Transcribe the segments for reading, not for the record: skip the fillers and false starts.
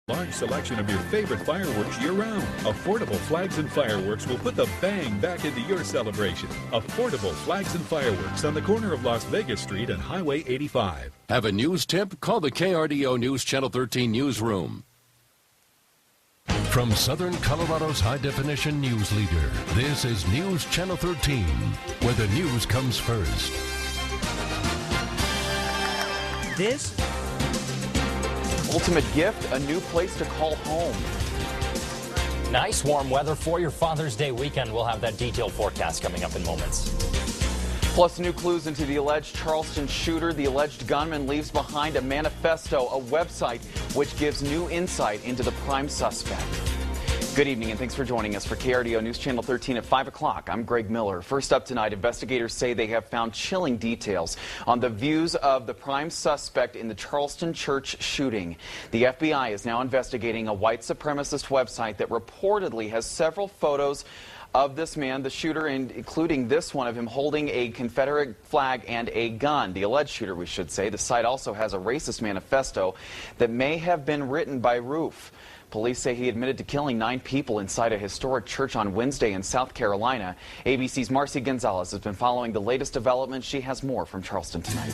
Large selection of your favorite fireworks year-round. Affordable Flags and Fireworks will put the bang back into your celebration. Affordable Flags and Fireworks on the corner of Las Vegas Street and Highway 85. Have a news tip? Call the KRDO News Channel 13 newsroom. From Southern Colorado's high-definition news leader, this is News Channel 13, where the news comes first. This ultimate gift, a new place to call home. Nice warm weather for your Father's Day weekend. We'll have that detailed forecast coming up in moments. Plus, new clues into the alleged Charleston shooter. The alleged gunman leaves behind a manifesto, a website which gives new insight into the prime suspect. Good evening and thanks for joining us for KRDO News Channel 13 at 5 o'clock. I'm Greg Miller. First up tonight, investigators say they have found chilling details on the views of the prime suspect in the Charleston church shooting. The FBI is now investigating a white supremacist website that reportedly has several photos of this man, the shooter, including this one of him holding a Confederate flag and a gun. The alleged shooter, we should say. The site also has a racist manifesto that may have been written by Roof. Police say he admitted to killing 9 people inside a historic church on Wednesday in South Carolina. ABC's Marcy Gonzalez has been following the latest developments. She has more from Charleston tonight.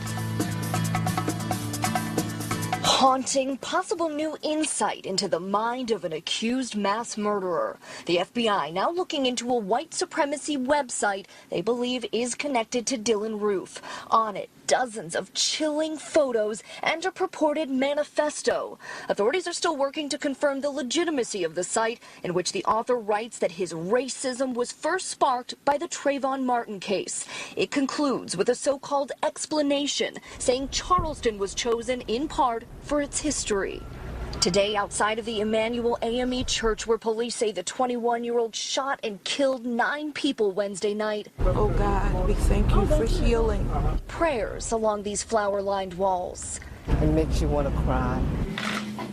Haunting, possible new insight into the mind of an accused mass murderer. The FBI now looking into a white supremacy website they believe is connected to Dylann Roof. On it, dozens of chilling photos and a purported manifesto. Authorities are still working to confirm the legitimacy of the site, in which the author writes that his racism was first sparked by the Trayvon Martin case. It concludes with a so-called explanation, saying Charleston was chosen in part for its history. Today, outside of the Emmanuel AME Church, where police say the 21-year-old shot and killed 9 people Wednesday night. Oh God, we thank you for healing. Prayers along these flower-lined walls. It makes you want to cry.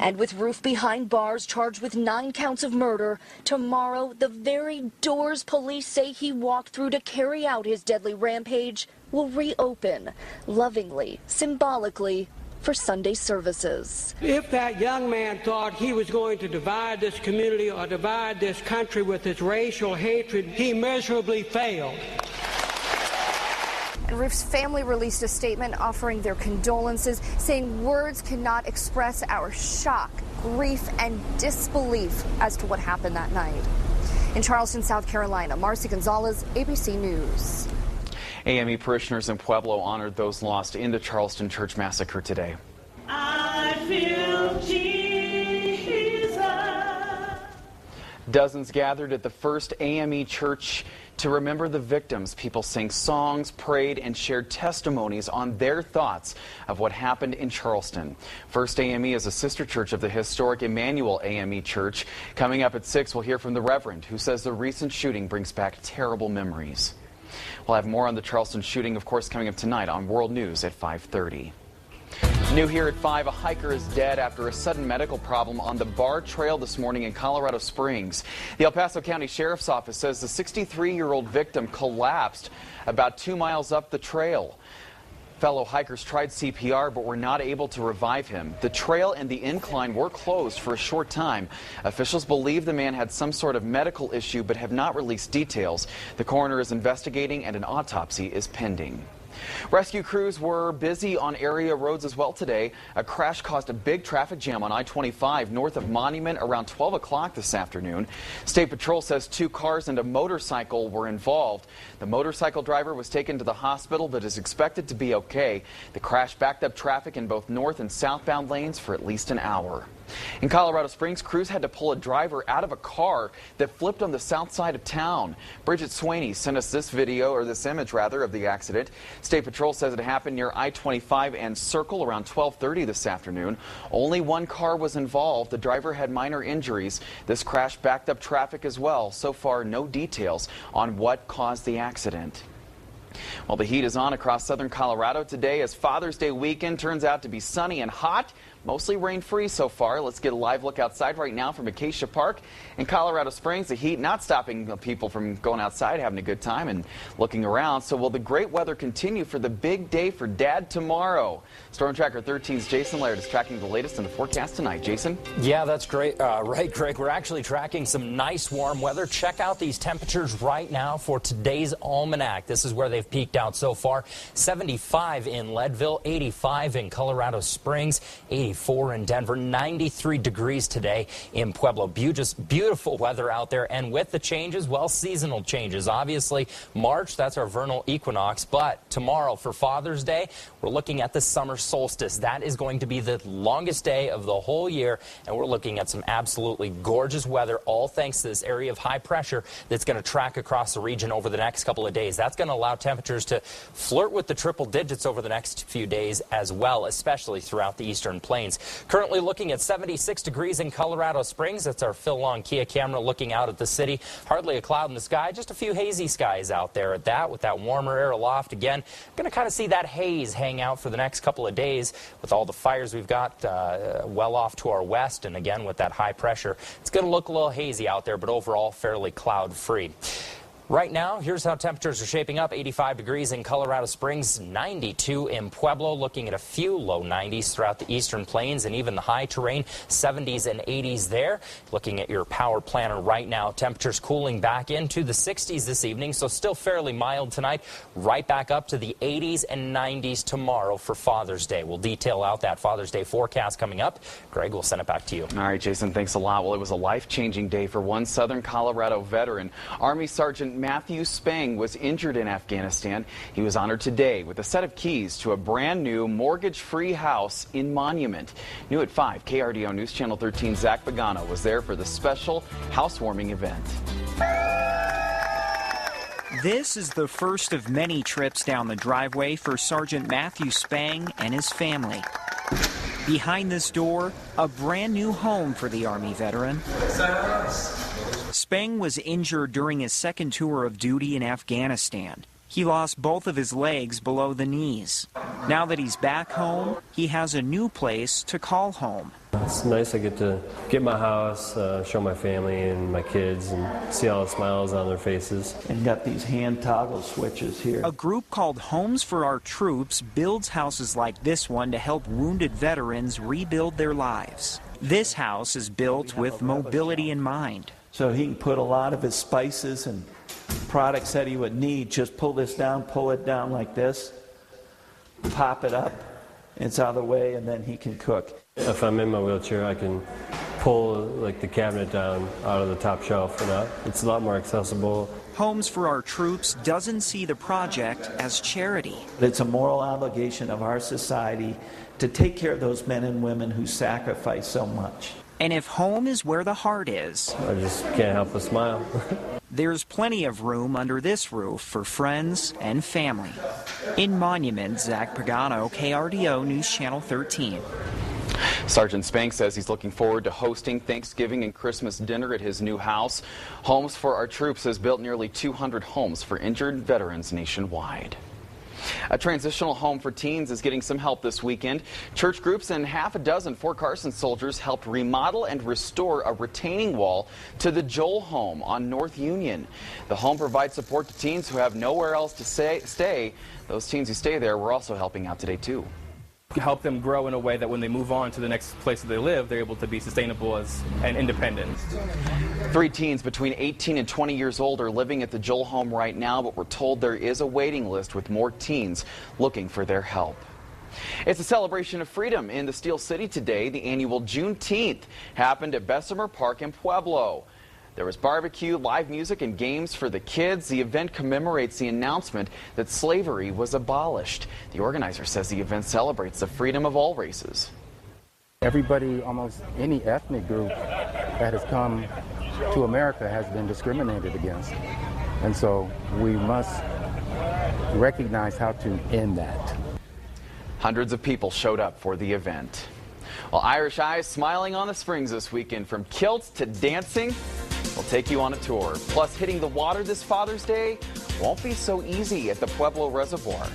And with Roof behind bars, charged with 9 counts of murder, tomorrow, the very doors police say he walked through to carry out his deadly rampage will reopen, lovingly, symbolically, for Sunday services. If that young man thought he was going to divide this community or divide this country with his racial hatred, he miserably failed. And Roof's family released a statement offering their condolences, saying words cannot express our shock, grief, and disbelief as to what happened that night. In Charleston, South Carolina, Marcy Gonzalez, ABC News. AME parishioners in Pueblo honored those lost in the Charleston church massacre today. I feel Jesus. Dozens gathered at the First AME Church to remember the victims. People sang songs, prayed, and shared testimonies on their thoughts of what happened in Charleston. First AME is a sister church of the historic Emmanuel AME Church. Coming up at 6, we'll hear from the Reverend, who says the recent shooting brings back terrible memories. We'll have more on the Charleston shooting, of course, coming up tonight on World News at 5:30. New here at 5, a hiker is dead after a sudden medical problem on the Bar Trail this morning in Colorado Springs. The El Paso County Sheriff's Office says the 63-year-old victim collapsed about 2 miles up the trail. Fellow hikers tried CPR but were not able to revive him. The trail and the incline were closed for a short time. Officials believe the man had some sort of medical issue but have not released details. The coroner is investigating and an autopsy is pending. Rescue crews were busy on area roads as well today. A crash caused a big traffic jam on I-25 north of Monument around 12 o'clock this afternoon. State Patrol says 2 cars and a motorcycle were involved. The motorcycle driver was taken to the hospital but is expected to be okay. The crash backed up traffic in both north and southbound lanes for at least an hour. In Colorado Springs, crews had to pull a driver out of a car that flipped on the south side of town. Bridget Swaney sent us this image of the accident. State Patrol says it happened near I-25 and Circle around 12:30 this afternoon. Only 1 car was involved. The driver had minor injuries. This crash backed up traffic as well. So far, no details on what caused the accident. Well, the heat is on across southern Colorado today as Father's Day weekend turns out to be sunny and hot. mostly rain-free so far. Let's get a live look outside right now from Acacia Park in Colorado Springs. The heat not stopping people from going outside, having a good time and looking around. So will the great weather continue for the big day for Dad tomorrow? Storm Tracker 13's Jason Laird is tracking the latest in the forecast tonight. Jason? Yeah, that's great. Right, Greg. We're actually tracking some nice warm weather. Check out these temperatures right now for today's almanac. This is where they've peaked out so far. 75 in Leadville, 85 in Colorado Springs, 84 in Denver, 93 degrees today in Pueblo. Just beautiful weather out there. And with the changes, well, seasonal changes. Obviously, March, that's our vernal equinox. But tomorrow for Father's Day, we're looking at the summer solstice. That is going to be the longest day of the whole year. And we're looking at some absolutely gorgeous weather, all thanks to this area of high pressure that's going to track across the region over the next couple of days. That's going to allow temperatures to flirt with the triple digits over the next few days as well, especially throughout the eastern plains. Currently looking at 76 degrees in Colorado Springs. That's our Phil Long Kia camera looking out at the city. Hardly a cloud in the sky, just a few hazy skies out there at that, with that warmer air aloft. Again, going to kind of see that haze hang out for the next couple of days with all the fires we've got well off to our west, and again with that high pressure. It's going to look a little hazy out there, but overall fairly cloud-free. Right now, here's how temperatures are shaping up. 85 degrees in Colorado Springs, 92 in Pueblo, looking at a few low 90s throughout the eastern plains and even the high terrain, 70s and 80s there. Looking at your power planner right now, temperatures cooling back into the 60s this evening, so still fairly mild tonight, right back up to the 80s and 90s tomorrow for Father's Day. We'll detail out that Father's Day forecast coming up. Greg, we'll send it back to you. All right, Jason, thanks a lot. Well, it was a life-changing day for one Southern Colorado veteran. Army Sergeant Matthew Spang was injured in Afghanistan. He was honored today with a set of keys to a brand new mortgage-free house in Monument. New at 5, KRDO News Channel 13 Zach Pagano was there for the special housewarming event. This is the first of many trips down the driveway for Sergeant Matthew Spang and his family. Behind this door, a brand new home for the Army veteran. Spang was injured during his second tour of duty in Afghanistan. He lost both of his legs below the knees. Now that he's back home, he has a new place to call home. It's nice I get to get my house, show my family and my kids, and see all the smiles on their faces. And got these hand toggle switches here. A group called Homes for Our Troops builds houses like this one to help wounded veterans rebuild their lives. This house is built with mobility in mind. So he can put a lot of his spices and products that he would need. Just pull this down, pull it down like this, pop it up, it's out of the way, and then he can cook. If I'm in my wheelchair, I can pull like the cabinet down out of the top shelf, and it's a lot more accessible. Homes for Our Troops doesn't see the project as charity. It's a moral obligation of our society to take care of those men and women who sacrifice so much. And if home is where the heart is, I just can't help but smile. There's plenty of room under this roof for friends and family. In Monument, Zach Pagano, KRDO News Channel 13. Sergeant Spang says he's looking forward to hosting Thanksgiving and Christmas dinner at his new house. Homes for Our Troops has built nearly 200 homes for injured veterans nationwide. A transitional home for teens is getting some help this weekend. Church groups and half a dozen Fort Carson soldiers helped remodel and restore a retaining wall to the Joel home on North Union. The home provides support to teens who have nowhere else to stay. Those teens who stay there were also helping out today, too. Help them grow in a way that when they move on to the next place that they live, they're able to be sustainable and independent. 3 teens between 18 and 20 years old are living at the Joel home right now, but we're told there is a waiting list with more teens looking for their help. It's a celebration of freedom in the Steel City today. The annual Juneteenth happened at Bessemer Park in Pueblo. There was barbecue, live music, and games for the kids. The event commemorates the announcement that slavery was abolished. The organizer says the event celebrates the freedom of all races. Everybody, almost any ethnic group that has come to America has been discriminated against. And so we must recognize how to end that. Hundreds of people showed up for the event. Well, Irish Eyes smiling on the Springs this weekend. From kilts to dancing, we'll take you on a tour. Plus, hitting the water this Father's Day won't be so easy at the Pueblo Reservoir.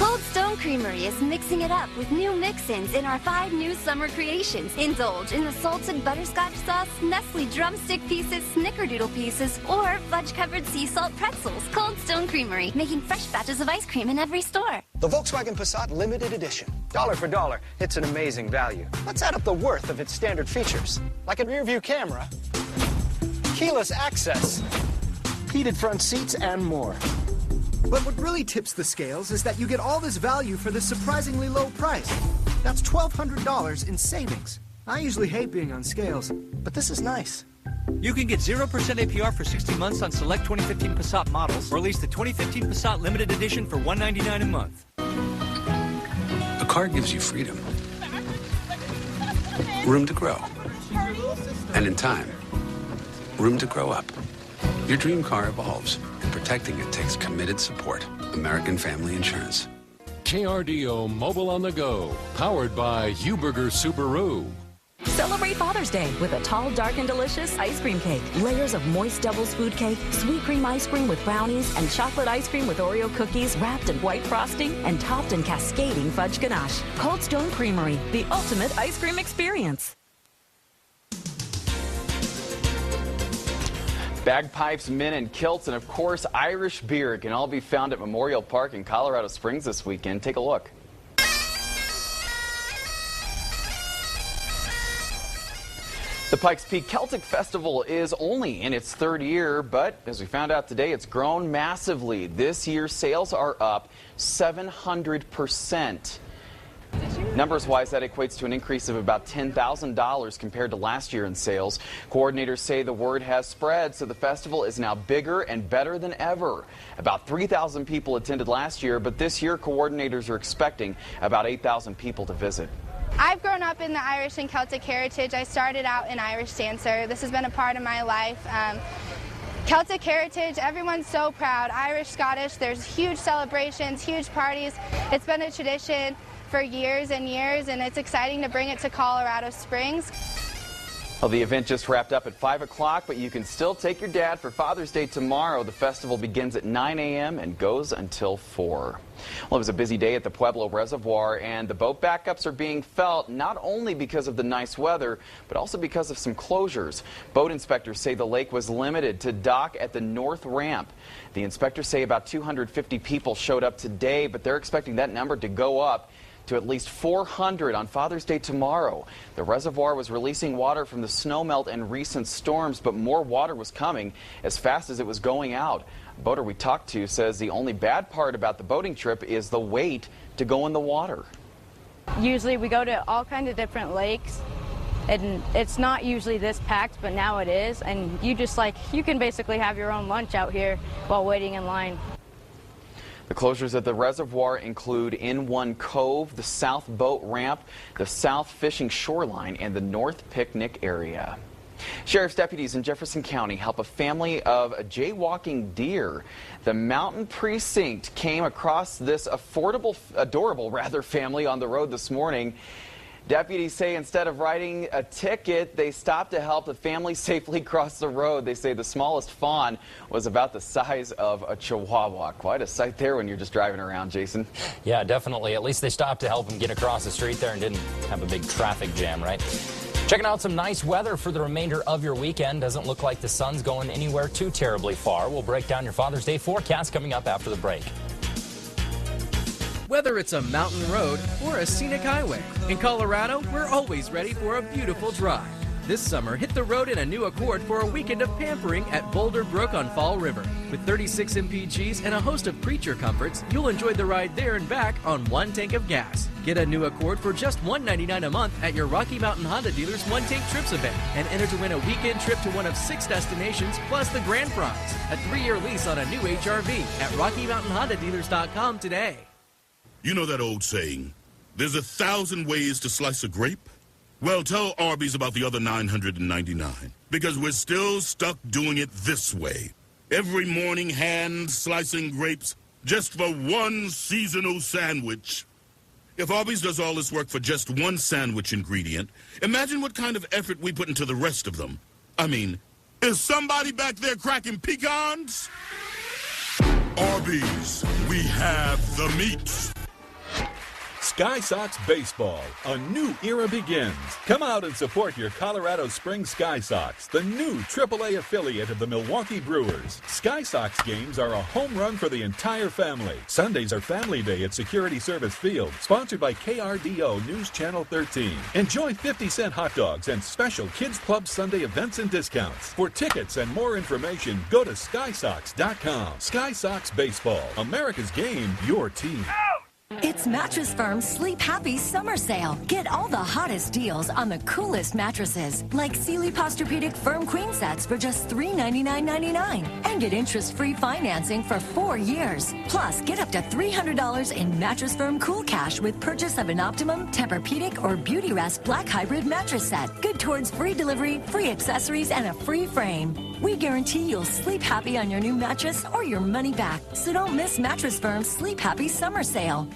Cold Stone Creamery is mixing it up with new mix-ins in our 5 new summer creations. Indulge in the salted butterscotch sauce, Nestle drumstick pieces, snickerdoodle pieces, or fudge-covered sea salt pretzels. Cold Stone Creamery, making fresh batches of ice cream in every store. The Volkswagen Passat Limited Edition. Dollar for dollar, it's an amazing value. Let's add up the worth of its standard features, like a rear-view camera, keyless access, heated front seats, and more. But what really tips the scales is that you get all this value for this surprisingly low price. That's $1,200 in savings. I usually hate being on scales, but this is nice. You can get 0% APR for 60 months on select 2015 Passat models, or lease the 2015 Passat Limited Edition for $199 a month. A car gives you freedom, room to grow, and in time, room to grow up. Your dream car evolves, and protecting it takes committed support. American Family Insurance. KRDO Mobile on the Go, powered by Huberger Subaru. Celebrate Father's Day with a tall, dark, and delicious ice cream cake. Layers of moist doubles food cake, sweet cream ice cream with brownies, and chocolate ice cream with Oreo cookies wrapped in white frosting and topped in cascading fudge ganache. Cold Stone Creamery, the ultimate ice cream experience. Bagpipes, men in kilts, and of course Irish beer can all be found at Memorial Park in Colorado Springs this weekend. Take a look. The Pikes Peak Celtic Festival is only in its 3rd year, but as we found out today, it's grown massively. This year, sales are up 700%. Numbers-wise, that equates to an increase of about $10,000 compared to last year in sales. Coordinators say the word has spread, so the festival is now bigger and better than ever. About 3,000 people attended last year, but this year coordinators are expecting about 8,000 people to visit. I've grown up in the Irish and Celtic heritage. I started out an Irish dancer. This has been a part of my life. Celtic heritage, everyone's so proud. Irish, Scottish, there's huge celebrations, huge parties. It's been a tradition for years and years, and it's exciting to bring it to Colorado Springs. Well, the event just wrapped up at 5 o'clock, but you can still take your dad for Father's Day tomorrow. The festival begins at 9 a.m. and goes until 4. Well, it was a busy day at the Pueblo Reservoir, and the boat backups are being felt not only because of the nice weather, but also because of some closures. Boat inspectors say the lake was limited to dock at the north ramp. The inspectors say about 250 people showed up today, but they're expecting that number to go up to at least 400 on Father's Day tomorrow. The reservoir was releasing water from the snowmelt and recent storms, but more water was coming as fast as it was going out. A boater we talked to says the only bad part about the boating trip is the wait to go in the water. Usually we go to all kinds of different lakes, and it's not usually this packed, but now it is, and you can basically have your own lunch out here while waiting in line. The closures at the reservoir include In1 Cove, the South Boat Ramp, the South Fishing Shoreline, and the North Picnic area. Sheriff's deputies in Jefferson County help a family of jaywalking deer. The Mountain Precinct came across this adorable family on the road this morning. Deputies say instead of writing a ticket, they stopped to help the family safely cross the road. They say the smallest fawn was about the size of a chihuahua. Quite a sight there when you're just driving around, Jason. Yeah, definitely. At least they stopped to help them get across the street there and didn't have a big traffic jam, right? Checking out some nice weather for the remainder of your weekend. Doesn't look like the sun's going anywhere too terribly far. We'll break down your Father's Day forecast coming up after the break. Whether it's a mountain road or a scenic highway, in Colorado, we're always ready for a beautiful drive. This summer, hit the road in a new Accord for a weekend of pampering at Boulder Brook on Fall River. With 36 MPGs and a host of creature comforts, you'll enjoy the ride there and back on one tank of gas. Get a new Accord for just $199 a month at your Rocky Mountain Honda dealer's One Tank Trips event and enter to win a weekend trip to one of 6 destinations plus the grand prize, a 3-year lease on a new HRV at RockyMountainHondaDealers.com today. You know that old saying, there's 1,000 ways to slice a grape? Well, tell Arby's about the other 999, because we're still stuck doing it this way. Every morning, hand-slicing grapes just for one seasonal sandwich. If Arby's does all this work for just one sandwich ingredient, imagine what kind of effort we put into the rest of them. I mean, is somebody back there cracking pecans? Arby's, we have the meat. Sky Sox Baseball. A new era begins. Come out and support your Colorado Springs Sky Sox, the new AAA affiliate of the Milwaukee Brewers. Sky Sox games are a home run for the entire family. Sundays are Family Day at Security Service Field, sponsored by KRDO News Channel 13. Enjoy 50-cent hot dogs and special Kids Club Sunday events and discounts. For tickets and more information, go to SkySox.com. Sky Sox Baseball. America's game, your team. It's Mattress Firm's Sleep Happy Summer Sale. Get all the hottest deals on the coolest mattresses, like Sealy Posturepedic Firm Queen Sets for just $399.99. And get interest-free financing for 4 years. Plus, get up to $300 in Mattress Firm Cool Cash with purchase of an Optimum, Tempur-Pedic, or Beauty Rest Black Hybrid mattress set. Good towards free delivery, free accessories, and a free frame. We guarantee you'll sleep happy on your new mattress or your money back. So don't miss Mattress Firm's Sleep Happy Summer Sale.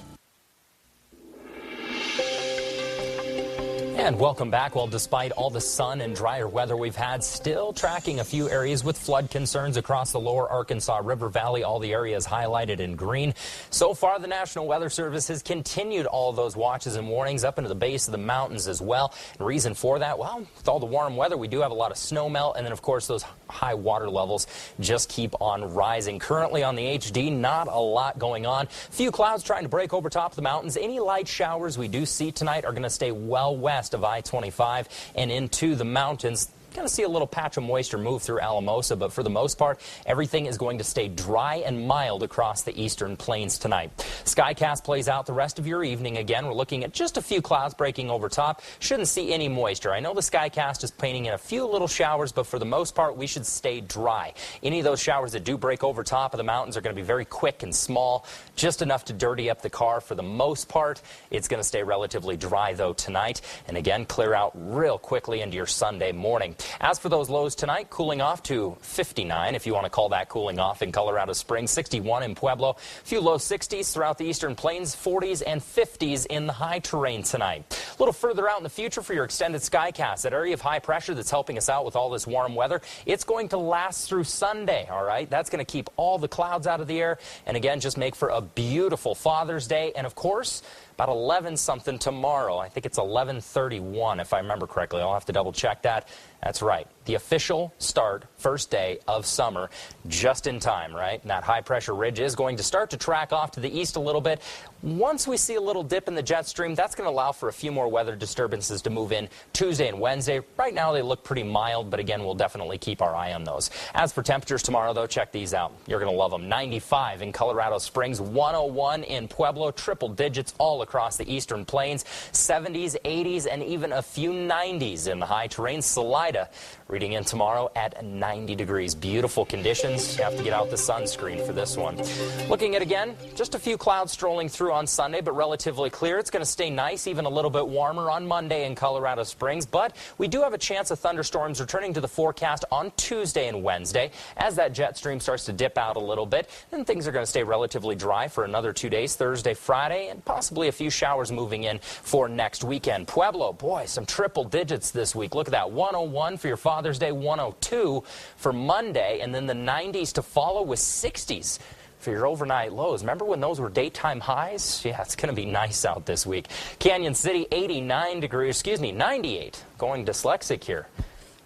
And welcome back. Well, despite all the sun and drier weather we've had, still tracking a few areas with flood concerns across the lower Arkansas River Valley. All the areas highlighted in green. So far, the National Weather Service has continued all of those watches and warnings up into the base of the mountains as well. And reason for that, well, with all the warm weather, we do have a lot of snow melt. And then, of course, those high water levels just keep on rising. Currently on the HD, not a lot going on. A few clouds trying to break over top of the mountains. Any light showers we do see tonight are going to stay well west of I-25 and into the mountains. Going to see a little patch of moisture move through Alamosa, but for the most part, everything is going to stay dry and mild across the eastern plains tonight. Skycast plays out the rest of your evening. Again, we're looking at just a few clouds breaking over top. Shouldn't see any moisture. I know the Skycast is painting in a few little showers, but for the most part, we should stay dry. Any of those showers that do break over top of the mountains are going to be very quick and small, just enough to dirty up the car. For the most part, it's going to stay relatively dry, though, tonight. And again, clear out real quickly into your Sunday morning. As for those lows tonight, cooling off to 59, if you want to call that cooling off in Colorado Springs, 61 in Pueblo, a few low 60s throughout the eastern plains, 40s and 50s in the high terrain tonight. A little further out in the future for your extended Skycast, that area of high pressure that's helping us out with all this warm weather, it's going to last through Sunday, all right? That's going to keep all the clouds out of the air, and again, just make for a beautiful Father's Day, and of course, about 11-something tomorrow. I think it's 11:31, if I remember correctly. I'll have to double-check that. That's right. The official start, first day of summer, just in time, right? And that high-pressure ridge is going to start to track off to the east a little bit. Once we see a little dip in the jet stream, that's going to allow for a few more weather disturbances to move in Tuesday and Wednesday. Right now, they look pretty mild, but again, we'll definitely keep our eye on those. As for temperatures tomorrow, though, check these out. You're going to love them. 95 in Colorado Springs, 101 in Pueblo, triple digits all across the eastern plains, 70s, 80s, and even a few 90s in the high terrain. Salida reading in tomorrow at 90 degrees. Beautiful conditions. You have to get out the sunscreen for this one. Looking at again, just a few clouds strolling through on Sunday, but relatively clear. It's going to stay nice, even a little bit warmer on Monday in Colorado Springs, but we do have a chance of thunderstorms returning to the forecast on Tuesday and Wednesday. As that jet stream starts to dip out a little bit, then things are going to stay relatively dry for another 2 days, Thursday, Friday, and possibly a few showers moving in for next weekend. Pueblo, boy, some triple digits this week. Look at that, 101 for your Father's Day, 102 for Monday, and then the 90s to follow with 60s for your overnight lows. Remember when those were daytime highs? Yeah, it's going to be nice out this week. Canyon City, 98, going dyslexic here.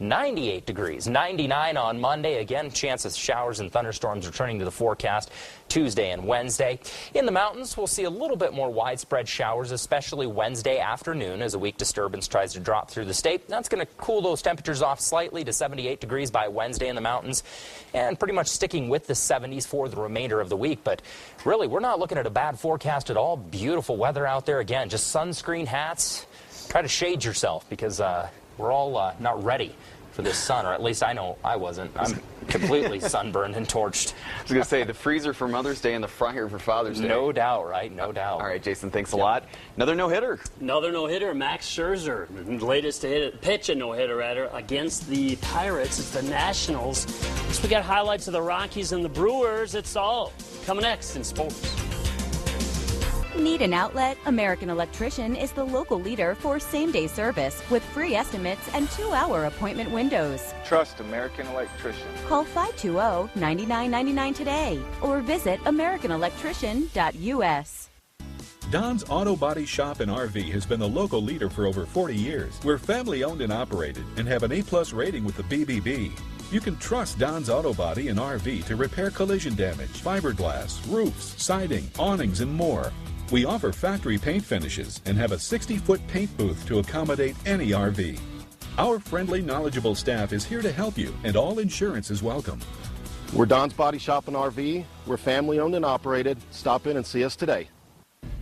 98 degrees, 99 on Monday. Again, chances showers and thunderstorms returning to the forecast Tuesday and Wednesday. In the mountains, we'll see a little bit more widespread showers, especially Wednesday afternoon as a weak disturbance tries to drop through the state. That's going to cool those temperatures off slightly to 78 degrees by Wednesday in the mountains, and pretty much sticking with the 70s for the remainder of the week. But really, we're not looking at a bad forecast at all. Beautiful weather out there. Again, just sunscreen, hats. Try to shade yourself because we're all not ready for this sun, or at least I know I wasn't. I'm completely sunburned and torched. I was going to say, the freezer for Mother's Day and the fryer for Father's Day. No doubt, right? No doubt. All right, Jason, thanks a lot. Another no-hitter. Another no-hitter, Max Scherzer. Latest pitch a no-hitter, rather, against the Pirates. It's the Nationals. So we got highlights of the Rockies and the Brewers. It's all coming next in sports. Need an outlet? American Electrician is the local leader for same-day service with free estimates and 2-hour appointment windows. Trust American Electrician. Call 520-9999 today or visit AmericanElectrician.us. Don's Auto Body Shop and RV has been the local leader for over 40 years. We're family owned and operated and have an A+ rating with the BBB. You can trust Don's Auto Body and RV to repair collision damage, fiberglass, roofs, siding, awnings, and more. We offer factory paint finishes and have a 60-foot paint booth to accommodate any RV. Our friendly, knowledgeable staff is here to help you, and all insurance is welcome. We're Don's Body Shop and RV. We're family owned and operated. Stop in and see us today.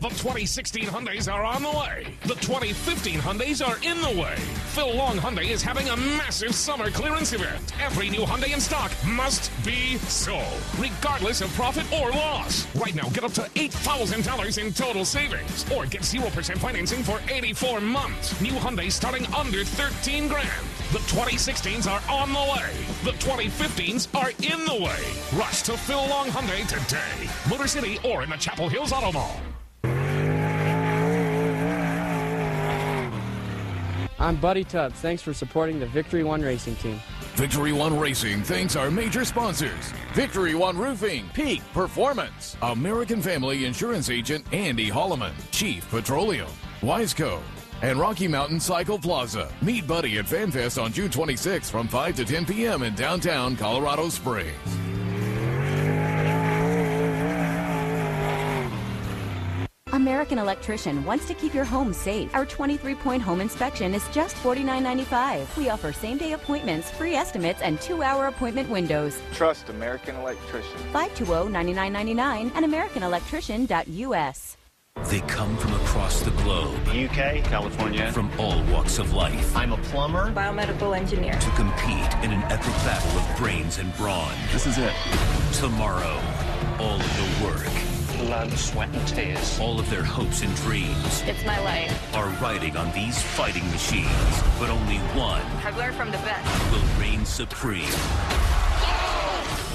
The 2016 Hyundais are on the way. The 2015 Hyundais are in the way. Phil Long Hyundai is having a massive summer clearance event. Every new Hyundai in stock must be sold, regardless of profit or loss. Right now, get up to $8,000 in total savings, or get 0% financing for 84 months. New Hyundai starting under $13 grand. The 2016s are on the way. The 2015s are in the way. Rush to Phil Long Hyundai today. Motor City or in the Chapel Hills Auto Mall. I'm Buddy Tubbs. Thanks for supporting the Victory One Racing Team. Victory One Racing thanks our major sponsors: Victory One Roofing, Peak Performance, American Family Insurance Agent Andy Holloman, Chief Petroleum, Wiseco, and Rocky Mountain Cycle Plaza. Meet Buddy at FanFest on June 26th from 5 to 10 p.m. in downtown Colorado Springs. American Electrician wants to keep your home safe. Our 23-point home inspection is just $49.95. We offer same-day appointments, free estimates, and 2-hour appointment windows. Trust American Electrician. 520-9999 and AmericanElectrician.us. They come from across the globe. UK, California. From all walks of life. I'm a plumber. Biomedical engineer. To compete in an epic battle of brains and brawn. This is it. Tomorrow, all of the work. Blood, sweat, and tears. All of their hopes and dreams. It's my life. Are riding on these fighting machines. But only one. I've learned from the best. Will reign supreme.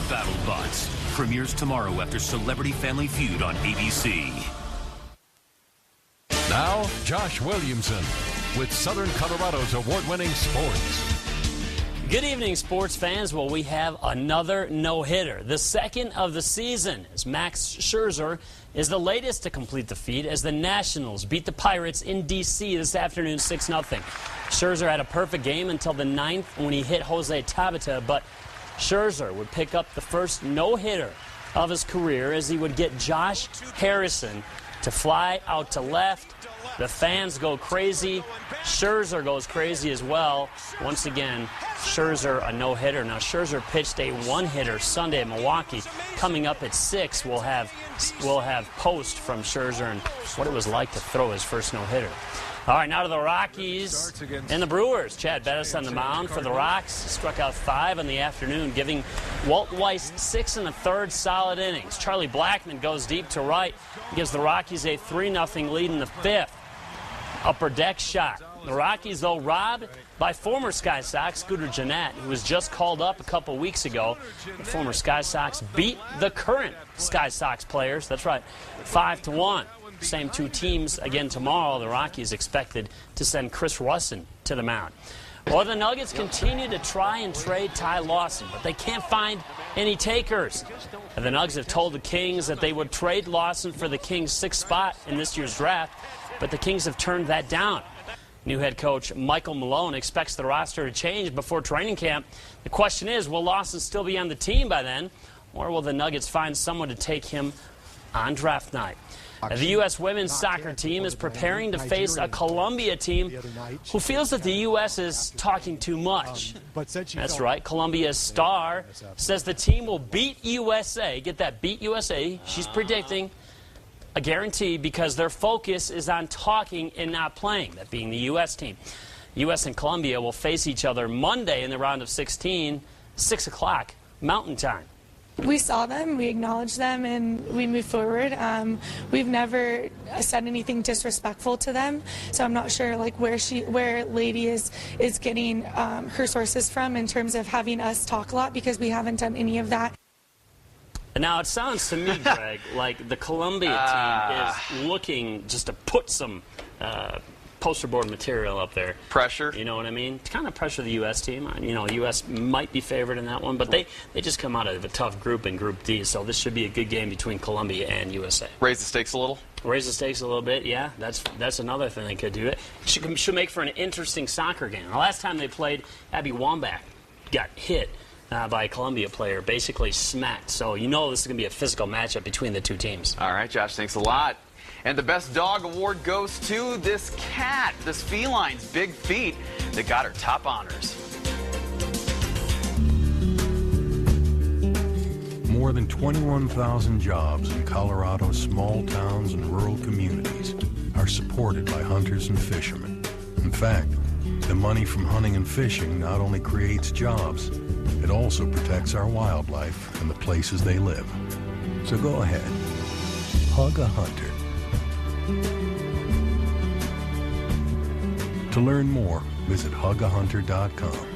BattleBots premieres tomorrow after Celebrity Family Feud on ABC. Now, Josh Williamson with Southern Colorado's award-winning sports. Good evening, sports fans. Well, we have another no-hitter, the second of the season, as Max Scherzer is the latest to complete the feat as the Nationals beat the Pirates in D.C. this afternoon 6-0. Scherzer had a perfect game until the 9th when he hit Jose Tabata, but Scherzer would pick up the first no-hitter of his career as he would get Josh Harrison to fly out to left. The fans go crazy. Scherzer goes crazy as well. Once again, Scherzer a no-hitter. Now, Scherzer pitched a one-hitter Sunday at Milwaukee. Coming up at 6, we'll have post from Scherzer and what it was like to throw his first no-hitter. All right, now to the Rockies and the Brewers. Chad Bettis on the mound for the Rocks. Struck out 5 in the afternoon, giving Walt Weiss 6 1/3 solid innings. Charlie Blackmon goes deep to right. Gives the Rockies a 3-0 lead in the 5th. Upper deck shot. The Rockies, though, robbed by former Sky Sox Scooter Gennett, who was just called up a couple weeks ago. The former Sky Sox beat the current Sky Sox players. That's right, 5-1. Same two teams again tomorrow. The Rockies expected to send Chris Russin to the mound. Well, the Nuggets continue to try and trade Ty Lawson, but they can't find any takers. And the Nuggets have told the Kings that they would trade Lawson for the Kings' 6th spot in this year's draft, but the Kings have turned that down. New head coach Michael Malone expects the roster to change before training camp. The question is, will Lawson still be on the team by then, or will the Nuggets find someone to take him on draft night? The U.S. women's soccer team is preparing to face a Colombia team who feels that the U.S. is talking too much. That's right. Colombia's star says the team will beat USA. Get that, beat USA. She's predicting a guarantee because their focus is on talking and not playing, that being the U.S. team. U.S. and Colombia will face each other Monday in the round of 16, 6 o'clock Mountain Time. We saw them, we acknowledged them, and we moved forward. We've never said anything disrespectful to them, so I'm not sure like where Lady is getting her sources from in terms of having us talk a lot, because we haven't done any of that. Now, it sounds to me, Greg, like the Colombia team is looking just to put some poster board material up there. Pressure? You know what I mean? To kind of pressure the U.S. team. You know, U.S. might be favored in that one, but they just come out of a tough group in Group D, so this should be a good game between Colombia and USA. Raise the stakes a little? Raise the stakes a little bit, yeah. That's another thing they could do. It should make for an interesting soccer game. The last time they played, Abby Wambach got hit by a Columbia player, basically smacked. So you know this is going to be a physical matchup between the two teams. All right, Josh, thanks a lot. And the best dog award goes to this cat, this feline's big feet that got her top honors. More than 21,000 jobs in Colorado's small towns and rural communities are supported by hunters and fishermen. In fact, the money from hunting and fishing not only creates jobs, it also protects our wildlife and the places they live. So go ahead, hug a hunter. To learn more, visit hugahunter.com.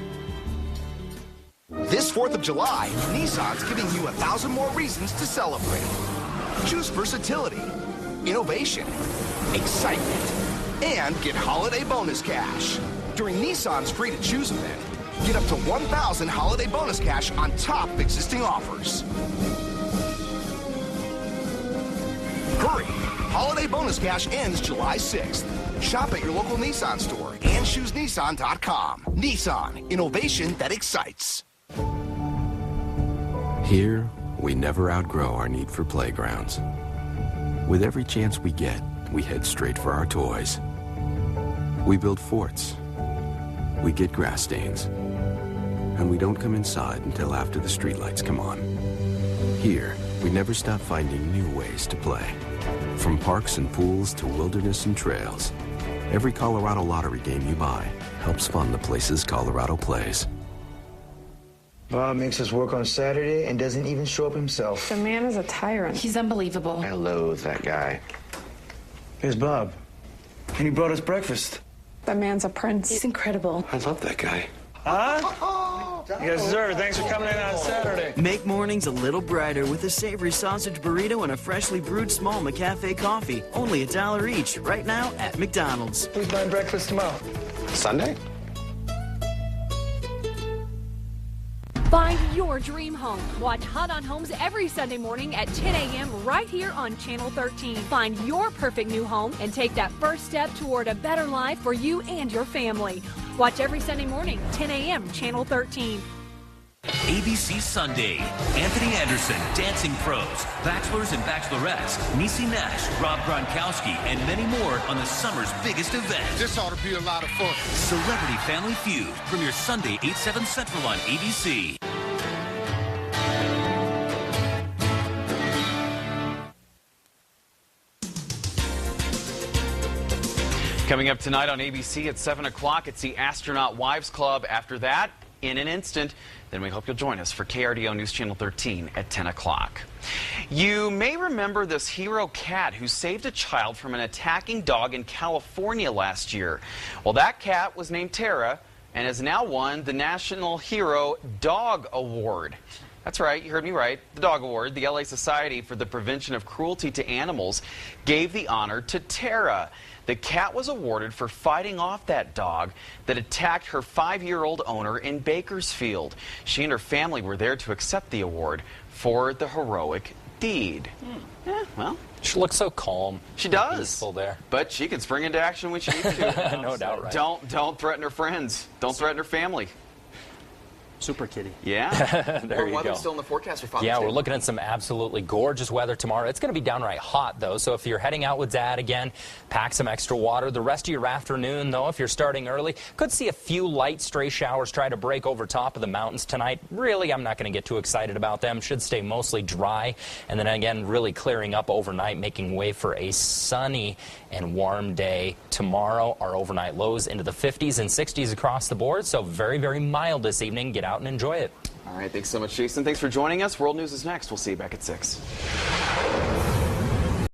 This 4th of July, Nissan's giving you 1,000 more reasons to celebrate. Choose versatility, innovation, excitement, and get holiday bonus cash. During Nissan's Free to Choose event, get up to 1,000 holiday bonus cash on top of existing offers. Hurry! Holiday bonus cash ends July 6th. Shop at your local Nissan store and choosenissan.com. Nissan, innovation that excites. Here, we never outgrow our need for playgrounds. With every chance we get, we head straight for our toys. We build forts. We get grass stains. And we don't come inside until after the streetlights come on. Here, we never stop finding new ways to play. From parks and pools to wilderness and trails, every Colorado Lottery game you buy helps fund the places Colorado plays. Bob makes us work on Saturday and doesn't even show up himself. The man is a tyrant. He's unbelievable. I loathe that guy. Here's Bob. And he brought us breakfast. That man's a prince. He's incredible. I love that guy. Huh? Yes, sir. Thanks for coming in on Saturday. Make mornings a little brighter with a savory sausage burrito and a freshly brewed small McCafe coffee. Only $1 each, right now at McDonald's. Who's buying breakfast tomorrow? Sunday? Find your dream home. Watch Hot on Homes every Sunday morning at 10 a.m. right here on Channel 13. Find your perfect new home and take that first step toward a better life for you and your family. Watch every Sunday morning, 10 a.m. Channel 13. ABC Sunday. Anthony Anderson, Dancing Pros, Bachelors and Bachelorettes, Niecy Nash, Rob Gronkowski, and many more on the summer's biggest event. This ought to be a lot of fun. Celebrity Family Feud. Premieres Sunday, 8, 7 Central on ABC. Coming up tonight on ABC at 7 o'clock, it's the Astronaut Wives Club. After that, in an instant, then we hope you'll join us for KRDO News Channel 13 at 10 o'clock. You may remember this hero cat who saved a child from an attacking dog in California last year. Well, that cat was named Tara and has now won the National Hero Dog Award. That's right, you heard me right. The Dog Award, the LA Society for the Prevention of Cruelty to Animals, gave the honor to Tara. The cat was awarded for fighting off that dog that attacked her 5-year-old owner in Bakersfield. She and her family were there to accept the award for the heroic deed. Yeah, well, she looks so calm. She does. Peaceful there. But she can spring into action when she needs to. No doubt, right? Don't threaten her friends. Don't threaten her family. Super kitty. Yeah. There you go. Weather's still in the forecast for Father's Day. Yeah, we're looking at some absolutely gorgeous weather tomorrow. It's going to be downright hot, though, so if you're heading out with Dad again, pack some extra water. The rest of your afternoon, though, if you're starting early, could see a few light stray showers try to break over top of the mountains tonight. Really, I'm not going to get too excited about them. Should stay mostly dry, and then again, really clearing up overnight, making way for a sunny and warm day tomorrow. Our overnight lows into the 50s and 60s across the board, so very, very mild this evening. Get out and enjoy it. All right, thanks so much, Jason. Thanks for joining us. World News is next. We'll see you back at 6.